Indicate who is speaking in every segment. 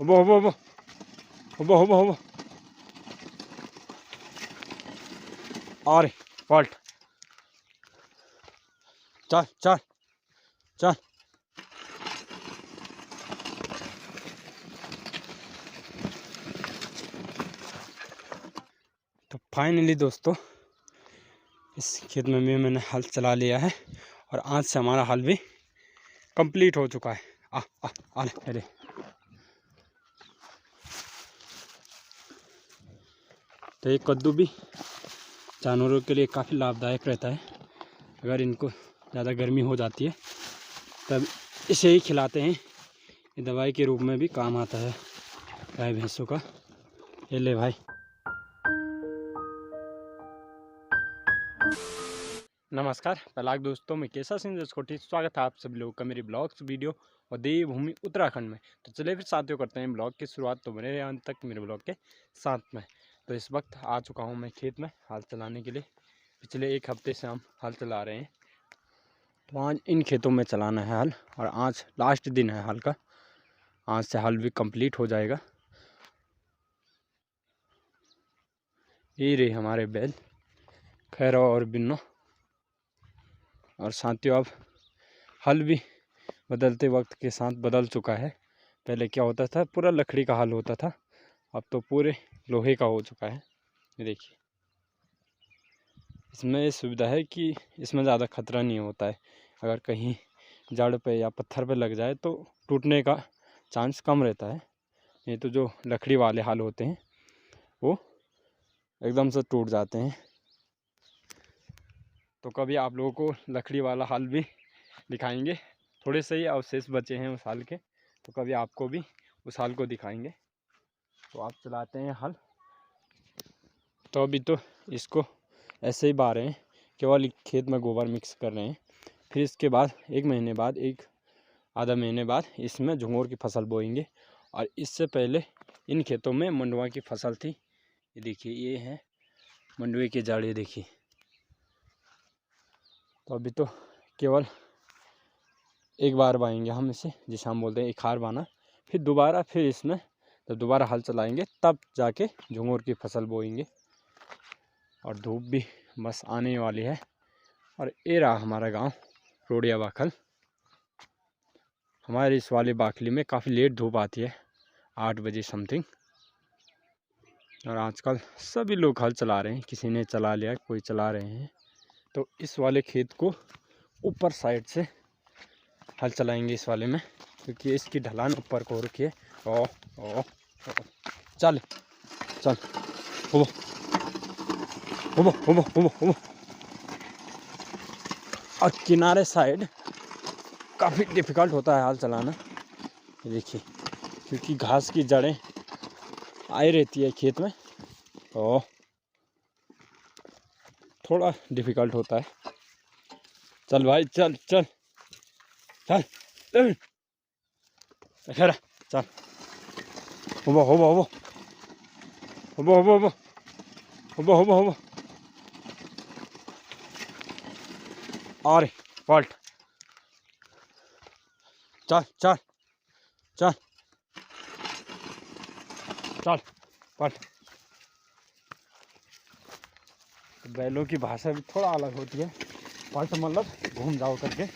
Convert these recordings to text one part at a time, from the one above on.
Speaker 1: हुबो हुबो हुबो हुबो हुबो हुबो और पलट चल चल चल। तो फाइनली दोस्तों इस खेत में भी मैंने हल चला लिया है और आज से हमारा हल भी कंप्लीट हो चुका है। आ ले। तो ये कद्दू भी जानवरों के लिए काफ़ी लाभदायक रहता है। अगर इनको ज़्यादा गर्मी हो जाती है तब इसे ही खिलाते हैं। ये दवाई के रूप में भी काम आता है गाय भैंसों का। ये ले भाई। नमस्कार पहलाग दोस्तों, मैं केसा सिंह जसकोटी। स्वागत है आप सभी लोगों का मेरी ब्लॉग्स वीडियो और देवभूमि उत्तराखंड में। तो चलिए फिर साथियों करते हैं ब्लॉग की शुरुआत। तो बने रहे अंत तक मेरे ब्लॉग के साथ में। तो इस वक्त आ चुका हूं मैं खेत में हल चलाने के लिए। पिछले एक हफ्ते से हम हल चला रहे हैं। तो आज इन खेतों में चलाना है हल और आज लास्ट दिन है हल का। आज से हल भी कंप्लीट हो जाएगा। ये रही हमारे बैल खैरा और बिन्नो। और साथियों अब हल भी बदलते वक्त के साथ बदल चुका है। पहले क्या होता था, पूरा लकड़ी का हल होता था, अब तो पूरे लोहे का हो चुका है। ये देखिए, इसमें ये सुविधा है कि इसमें ज़्यादा खतरा नहीं होता है। अगर कहीं जड़ पे या पत्थर पे लग जाए तो टूटने का चांस कम रहता है। नहीं तो जो लकड़ी वाले हल होते हैं वो एकदम से टूट जाते हैं। तो कभी आप लोगों को लकड़ी वाला हल भी दिखाएंगे। थोड़े से ही अवशेष बचे हैं उस हल के, तो कभी आपको भी उस हल को दिखाएंगे। तो आप चलाते हैं हल। तो अभी तो इसको ऐसे ही बा रहे हैं, केवल खेत में गोबर मिक्स कर रहे हैं। फिर इसके बाद एक महीने बाद, एक आधा महीने बाद इसमें झंगोर की फसल बोएंगे। और इससे पहले इन खेतों में मंडुआ की फसल थी। ये देखिए, ये है मंडुए के जड़। ये देखिए। तो अभी तो केवल एक बार बाएंगे हम इसे, जिसे हम बोलते हैं एक हार बाना। फिर दोबारा इसमें जब दोबारा हल चलाएंगे तब जाके झंगोर की फसल बोएंगे। और धूप भी बस आने वाली है। और ये रहा हमारा गांव रोडिया बाखल। हमारे इस वाले बाखली में काफ़ी लेट धूप आती है, 8 बजे समथिंग। और आजकल सभी लोग हल चला रहे हैं, किसी ने चला लिया, कोई चला रहे हैं। तो इस वाले खेत को ऊपर साइड से हल चलाएंगे इस वाले में, क्योंकि इसकी ढलान ऊपर को रखी है। ओ चल चल हो और किनारे साइड काफ़ी डिफ़िकल्ट होता है हल चलाना। देखिए, क्योंकि घास की जड़ें आई रहती है खेत में, तो थोड़ा डिफ़िकल्ट होता है। चल भाई चल चल चल खैर चल। हो और पलट चल चल चल चल पलट। बैलों की भाषा भी थोड़ा अलग होती है। पलट मतलब घूम जाओ करके।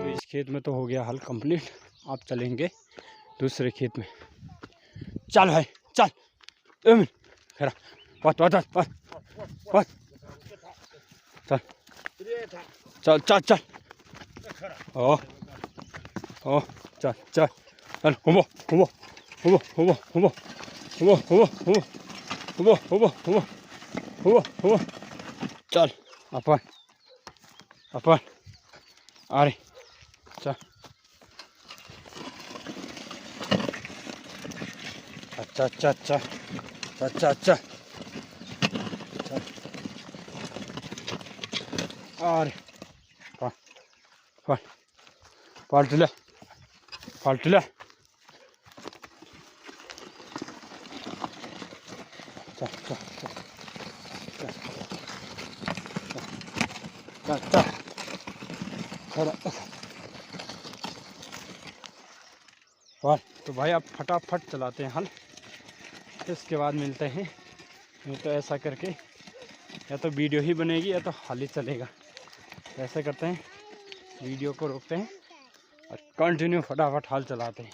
Speaker 1: इस खेत में तो हो गया हल कंप्लीट। आप चलेंगे दूसरे खेत में। चल भाई चल खरा बस चल चल चल चल। ओ चल चल चल हुबो हुबो हुबो हुबो हुबो हुबो हुबो हुबो हुबो हुबो हुबो हुबो हुबो चल अपन अपन अरे चल अच्छा अच्छा अच्छा अच्छा अच्छा अरे पाल्टिला पाल्टिला चल चल चल चल चल तो भाई आप फटाफट चलाते हैं हल, इसके बाद मिलते हैं। नहीं तो ऐसा करके या तो वीडियो ही बनेगी या तो हल ही चलेगा। तो ऐसा करते हैं, वीडियो को रोकते हैं और कंटिन्यू फटाफट हल चलाते हैं।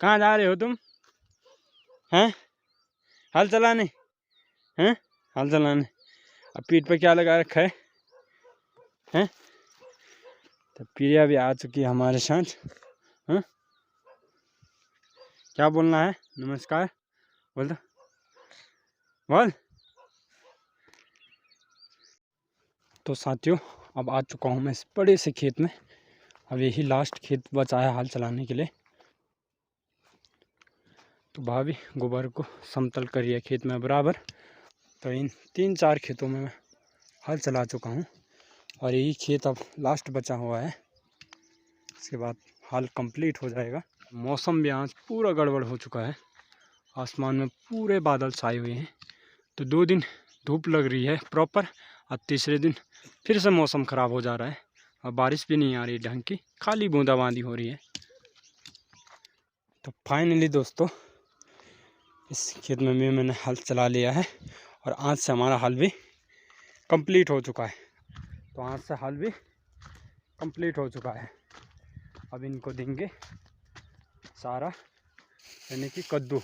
Speaker 1: कहाँ जा रहे हो तुम? हैं हल चलाने? हैं हल चलाने? अब पीठ पे क्या लगा रखा है? हैं तो प्रिया भी आ चुकी है हमारे साथ। हैं क्या बोलना है? नमस्कार बोल दो, बोल। तो साथियों अब आ चुका हूँ मैं इस बड़े से खेत में। अब यही लास्ट खेत बचा है हल चलाने के लिए। तो भाभी गोबर को समतल करी है खेत में बराबर। तो इन 3-4 खेतों में मैं हल चला चुका हूँ और यही खेत अब लास्ट बचा हुआ है। इसके बाद हल कंप्लीट हो जाएगा। मौसम भी आज पूरा गड़बड़ हो चुका है, आसमान में पूरे बादल छाए हुए हैं। तो 2 दिन धूप लग रही है प्रॉपर, और तीसरे दिन फिर से मौसम ख़राब हो जा रहा है और बारिश भी नहीं आ रही ढंग की, खाली बूंदाबांदी हो रही है। तो फाइनली दोस्तों इस खेत में भी मैंने हल चला लिया है और आज से हमारा हल भी कंप्लीट हो चुका है। तो आज से हल भी कंप्लीट हो चुका है। अब इनको देंगे सारा, यानी कि कद्दू।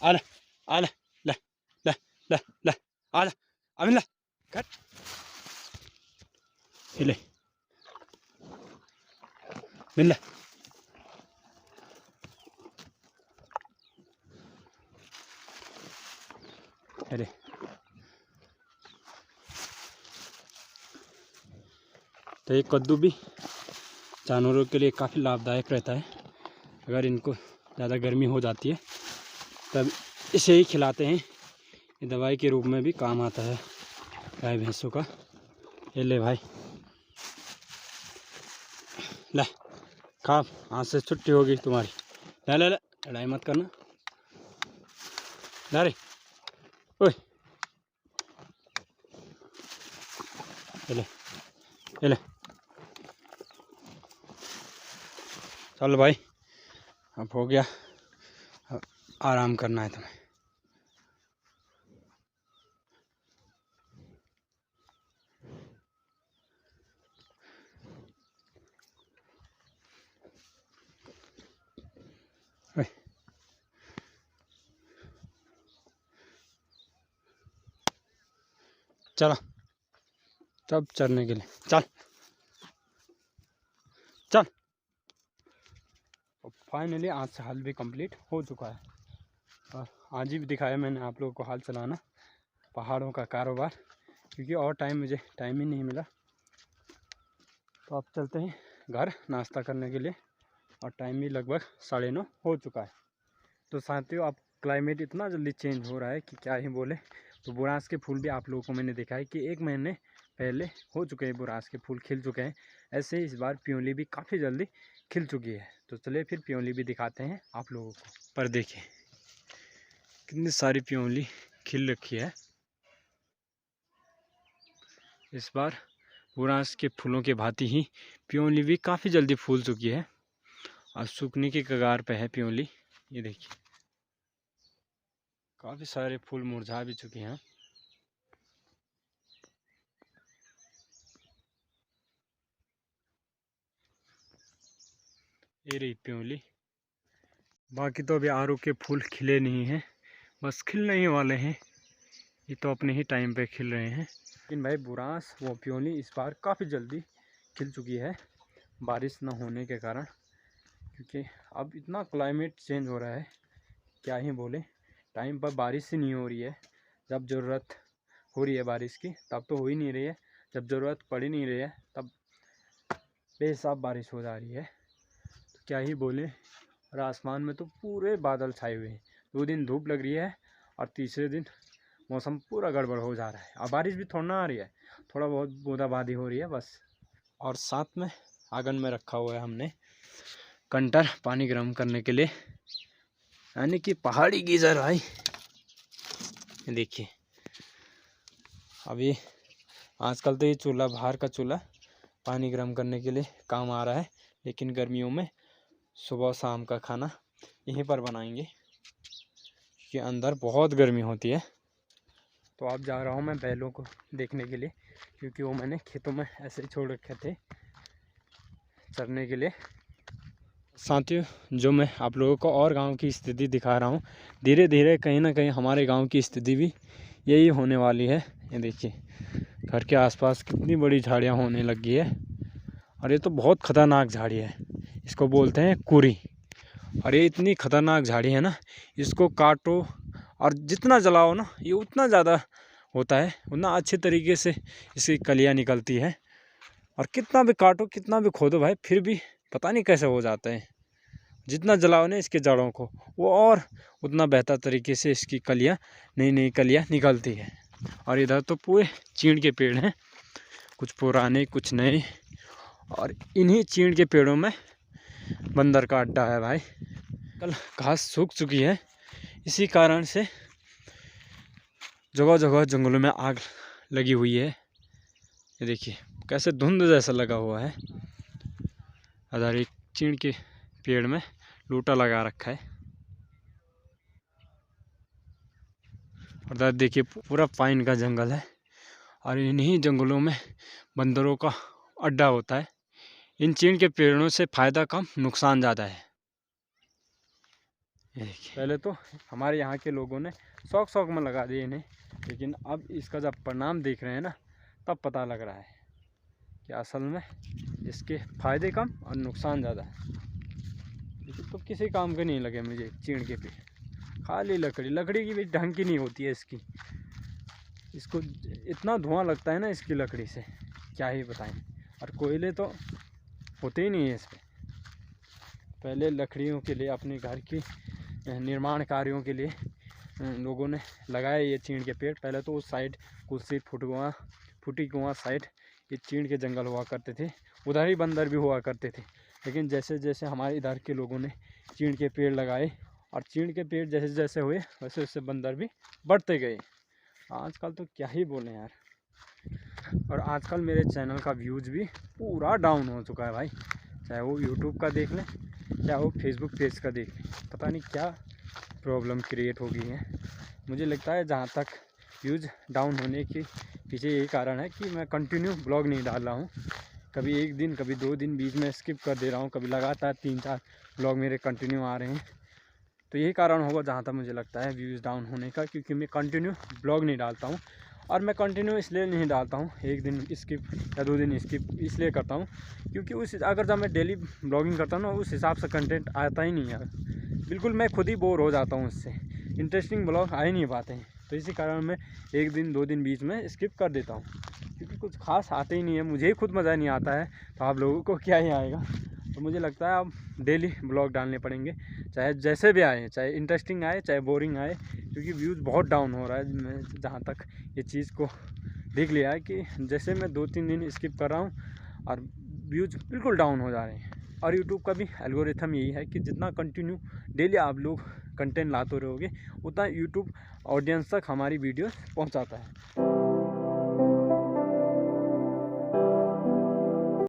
Speaker 1: आला आला ला ला ला ला आला अभी ला कट ले मिल। अरे तो ये कद्दू भी जानवरों के लिए काफ़ी लाभदायक रहता है। अगर इनको ज़्यादा गर्मी हो जाती है तब इसे ही खिलाते हैं। ये दवाई के रूप में भी काम आता है गाय भैंसों का। ये ले भाई ले खा, आज से छुट्टी होगी तुम्हारी। ले ले ले लड़ाई मत करना। ला रे ओए ले ले चल भाई अब हो गया, अब आराम करना है तुम्हें। चला तब चढ़ने के लिए चल चल। और फाइनली आज से हल भी कंप्लीट हो चुका है और आज ही भी दिखाया मैंने आप लोगों को हल चलाना, पहाड़ों का कारोबार, क्योंकि और मुझे टाइम ही नहीं मिला। तो अब चलते हैं घर नाश्ता करने के लिए और टाइम भी लगभग 9:30 हो चुका है। तो साथियों अब क्लाइमेट इतना जल्दी चेंज हो रहा है कि क्या ही बोले। तो बुरांस के फूल भी आप लोगों को मैंने देखा है कि 1 महीने पहले हो चुके हैं, बुरांस के फूल खिल चुके हैं। ऐसे ही इस बार प्योली भी काफ़ी जल्दी खिल चुकी है। तो चलिए फिर प्योली भी दिखाते हैं आप लोगों को। पर देखिए कितनी सारी प्योली खिल रखी है इस बार। बुरांस के फूलों के भांति ही प्योली भी काफ़ी जल्दी फूल चुकी है और सूखने की कगार पे है प्योली। ये देखिए काफ़ी सारे फूल मुरझा भी चुके हैं। ये रही प्योली। बाकी तो अभी आरू के फूल खिले नहीं हैं, बस खिलने ही वाले हैं। ये तो अपने ही टाइम पे खिल रहे हैं। लेकिन भाई बुरांस वो प्योली इस बार काफ़ी जल्दी खिल चुकी है बारिश ना होने के कारण, क्योंकि अब इतना क्लाइमेट चेंज हो रहा है, क्या ही बोले। टाइम पर बारिश ही नहीं हो रही है। जब ज़रूरत हो रही है बारिश की तब तो हो ही नहीं रही है, जब ज़रूरत पड़ ही नहीं रही है तब बेहिसाब बारिश हो जा रही है। तो क्या ही बोले। और आसमान में तो पूरे बादल छाए हुए हैं। 2 दिन धूप लग रही है और तीसरे दिन मौसम पूरा गड़बड़ हो जा रहा है। अब बारिश भी थोड़ा ना आ रही है, थोड़ा बहुत बूंदाबांदी हो रही है बस। और साथ में आंगन में रखा हुआ है हमने कंटर पानी गर्म करने के लिए, यानी कि पहाड़ी गीज़र भाई। देखिए अभी आजकल तो ये चूल्हा, बाहर का चूल्हा पानी गर्म करने के लिए काम आ रहा है, लेकिन गर्मियों में सुबह शाम का खाना यहीं पर बनाएंगे, क्योंकि अंदर बहुत गर्मी होती है। तो अब जा रहा हूँ मैं बैलों को देखने के लिए, क्योंकि वो मैंने खेतों में ऐसे ही छोड़ रखे थे चरने के लिए। साथियों, जो मैं आप लोगों को और गांव की स्थिति दिखा रहा हूँ, धीरे धीरे कहीं ना कहीं हमारे गांव की स्थिति भी यही होने वाली है। ये देखिए घर के आसपास कितनी बड़ी झाड़ियाँ होने लगी है, और ये तो बहुत ख़तरनाक झाड़ी है, इसको बोलते हैं कुरी। और ये इतनी ख़तरनाक झाड़ी है ना, इसको काटो और जितना जलाओ ना ये उतना ज़्यादा होता है, उतना अच्छे तरीके से इसकी कलियाँ निकलती है। और कितना भी काटो कितना भी खोदो भाई, फिर भी पता नहीं कैसे हो जाता है। जितना जलाओ ना इसके जड़ों को, वो और उतना बेहतर तरीके से इसकी कलियाँ, नई नई कलियाँ निकलती है। और इधर तो पूरे चीड़ के पेड़ हैं, कुछ पुराने कुछ नए, और इन्हीं चीड़ के पेड़ों में बंदर का अड्डा है भाई। कल घास सूख चुकी है, इसी कारण से जगह जगह जंगलों में आग लगी हुई है। ये देखिए कैसे धुंध जैसा लगा हुआ है। इधर एक चीड़ के पेड़ में लूटा लगा रखा है, और इधर देखिए पूरा पाइन का जंगल है, और इन्हीं जंगलों में बंदरों का अड्डा होता है। इन चीड़ के पेड़ों से फ़ायदा कम नुकसान ज़्यादा है। पहले तो हमारे यहाँ के लोगों ने शौक शौक में लगा दिए इन्हें, लेकिन अब इसका जब परिणाम देख रहे हैं ना, तब पता लग रहा है कि असल में इसके फ़ायदे कम और नुकसान ज़्यादा है। तो किसी काम के नहीं लगे मुझे चीड़ के पेड़, खाली लकड़ी की भी ढंग की नहीं होती है इसकी। इसको इतना धुआं लगता है ना इसकी लकड़ी से, क्या ही बताएं। और कोयले तो होते ही नहीं है इस पर। पहले लकड़ियों के लिए, अपने घर की निर्माण कार्यों के लिए लोगों ने लगाए ये चीड़ के पेड़। पहले तो उस साइड कुलसी फुटी कुआं साइड ये चीड़ के जंगल हुआ करते थे, उधर ही बंदर भी हुआ करते थे। लेकिन जैसे जैसे हमारे इधर के लोगों ने चीड़ के पेड़ लगाए, और चीड़ के पेड़ जैसे जैसे हुए वैसे वैसे बंदर भी बढ़ते गए। आजकल तो क्या ही बोलें यार। और आजकल मेरे चैनल का व्यूज़ भी पूरा डाउन हो चुका है भाई, चाहे वो यूट्यूब का देख लें चाहे वो फेसबुक पेज का देख लें। पता नहीं क्या प्रॉब्लम क्रिएट हो गई है। मुझे लगता है जहाँ तक व्यूज़ डाउन होने के पीछे यही कारण है कि मैं कंटिन्यू ब्लॉग नहीं डाल रहा हूँ। कभी एक दिन कभी 2 दिन बीच में स्किप कर दे रहा हूँ, कभी लगातार 3-4 ब्लॉग मेरे कंटिन्यू आ रहे हैं। तो यही कारण होगा जहाँ तक मुझे लगता है व्यूज़ डाउन होने का, क्योंकि मैं कंटिन्यू ब्लॉग नहीं डालता हूँ। और मैं कंटिन्यू इसलिए नहीं डालता हूँ, एक दिन स्किप या 2 दिन स्किप इसलिए करता हूँ क्योंकि अगर जब मैं डेली ब्लॉगिंग करता हूँ ना, उस हिसाब से कंटेंट आता ही नहीं है। बिल्कुल मैं खुद ही बोर हो जाता हूँ, उससे इंटरेस्टिंग ब्लॉग आ ही नहीं पाते हैं। तो इसी कारण मैं 1 दिन 2 दिन बीच में स्किप कर देता हूँ, क्योंकि कुछ खास आते ही नहीं है। मुझे ही खुद मज़ा नहीं आता है, तो आप लोगों को क्या ही आएगा। तो मुझे लगता है अब डेली ब्लॉग डालने पड़ेंगे, चाहे जैसे भी आए, चाहे इंटरेस्टिंग आए चाहे बोरिंग आए, क्योंकि व्यूज़ बहुत डाउन हो रहा है। मैं जहाँ तक ये चीज़ को देख लिया है कि जैसे मैं 2-3 दिन स्किप कर रहा हूँ और व्यूज़ बिल्कुल डाउन हो जा रहे हैं। और यूट्यूब का भी एल्गोरिथम यही है कि जितना कंटिन्यू डेली आप लोग कंटेंट लाते रहोगे, उतना यूट्यूब ऑडियंस तक हमारी वीडियो पहुँचाता है।